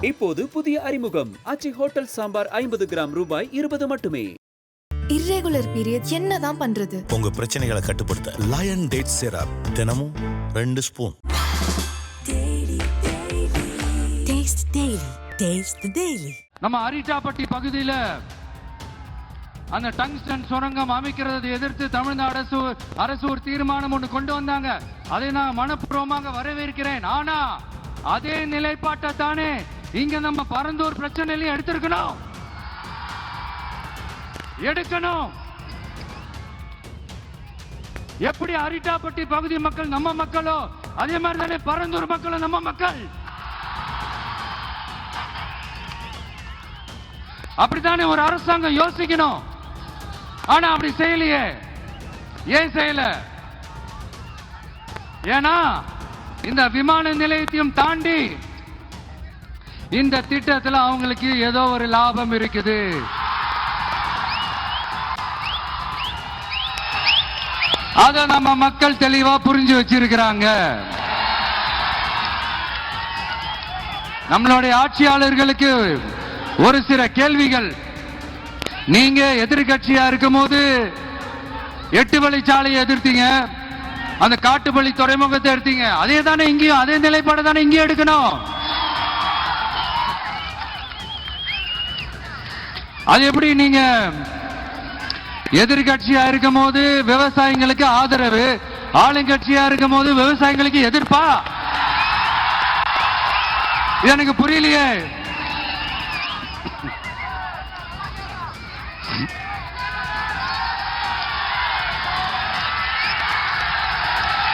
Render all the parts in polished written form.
இப்போது புதிய அறிமுகம் ஆச்சி ஹோட்டல் சாம்பார் 50 கிராம் ரூபாய் 20 மட்டுமே. இர்ரெகுலர் பீரியட் என்னதான் பண்றது? உங்க பிரச்சனைகளை கட்டுப்படுத்த லயன் டேட் சிரப் தினமும் 2 ஸ்பூன். நம்ம அரிட்டாப்பட்டி பகுதியில் அந்த டங்ஸ்டன் சுரங்கம் அமைக்கிறதை எதிர்த்து தமிழ்நாடு அரசு ஒரு தீர்மானம் ஒன்று கொண்டு வந்தாங்க. அதை நான் மனப்பூர்வமாக வரவேற்கிறேன். ஆனா அதே நிலைப்பாட்டை தானே இங்க நம்ம பரந்தூர் பிரச்சனையிலையும் எடுக்கணும். எப்படி அரிட்டாப்பட்டி பகுதி மக்கள் நம்ம மக்களோ அதே மாதிரி தானே பரந்தூர் மக்களும் நம்ம மக்கள். அப்படித்தானே ஒரு அரசாங்கம் யோசிக்கணும். ஆனா அப்படி செய்யலையே. ஏன் செய்யல? ஏன்னா இந்த விமான நிலையத்தையும் தாண்டி இந்த திட்டத்தில் அவங்களுக்கு ஏதோ ஒரு லாபம் இருக்குது. அத நம்ம மக்கள் தெளிவா புரிஞ்சு வச்சிருக்கிறாங்க. நம்மளுடைய ஆட்சியாளர்களுக்கு ஒரு சில கேள்விகள். நீங்க எதிர்கட்சியா இருக்கும் போது 8 வழிச்சாலையை எதிர்த்தீங்க, அந்த காட்டுப்பள்ளி துறைமுகத்தை எடுத்தீங்க. அதே தானே இங்கேயும் அதே நிலைப்பாடு தானே இங்கேயும் எடுக்கணும். அது எப்படி நீங்க எதிர்கட்சியா இருக்கும் போது விவசாயிகளுக்கு ஆதரவு, ஆளுங்கட்சியா இருக்கும் போது விவசாயிகளுக்கு எதிர்ப்பா? இது எனக்கு புரியலையே.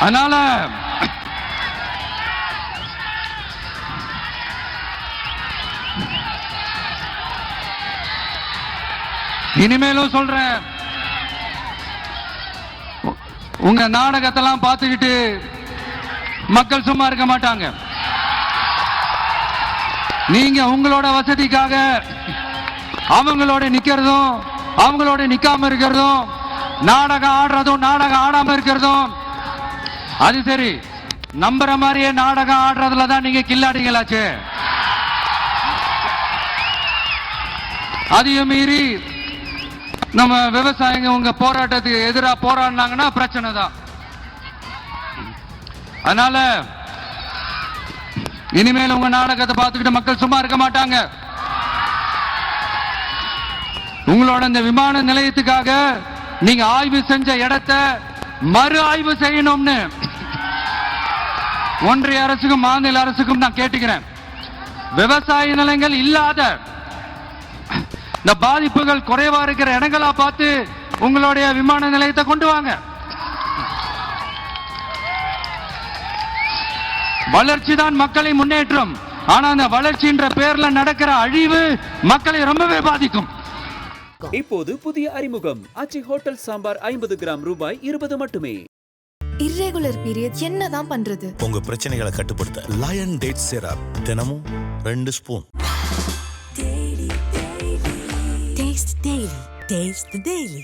அதனால இனிமேலும் சொல்றேன், உங்க நாடகத்தெல்லாம் பார்த்துக்கிட்டு மக்கள் சும்மா இருக்க மாட்டாங்க. நீங்க உங்களோட வசதிக்காக அவங்களோட நிக்கிறதும் அவங்களோட நிக்காம இருக்கிறதும், நாடகம் ஆடுறதும் நாடகம் ஆடாம இருக்கிறதும், அது சரி. நம்புற மாதிரியே நாடகம் ஆடுறதுல தான் நீங்க கில்லாடிங்களாச்சு. அதையும் மீறி நம்ம விவசாயிங்க உங்க போராட்டத்துக்கு எதிராக போராடினாங்கன்னா பிரச்சனை தான். அதனால இனிமேல் உங்க நாடகத்தை பார்த்துக்கிட்டு மக்கள் சும்மா இருக்க மாட்டாங்க. உங்களோட இந்த விமான நிலையத்துக்காக நீங்க ஆய்வு செஞ்ச இடத்தை மறு ஆய்வு செய்யணும்னு ஒன்றிய அரசுக்கும் மாநில அரசுக்கும் நான் கேட்டுக்கிறேன். விவசாய நிலங்கள் இல்லாத இந்த பாதிப்புகள் குறைவா இருக்கிற இடங்களா பார்த்து உங்களுடைய விமான நிலையத்தை கொண்டு வாங்க. வளர்ச்சி தான் மக்களை முன்னேற்றம். ஆனா அந்த வளர்ச்சின்ற பேர்ல நடக்கிற அழிவு மக்களை ரொம்பவே பாதிக்கும். இப்போது புதிய அறிமுகம் ஆச்சி ஹோட்டல் சாம்பார் 50 கிராம் ரூபாய் 20 மட்டுமே. இர்ரெகுலர் பீரியட் என்னதான் பண்றது? உங்க பிரச்சனைகளை கட்டுப்படுத்த லயன் டேட் சிரப் தினமும் 2 ஸ்பூன். Taste the Daily.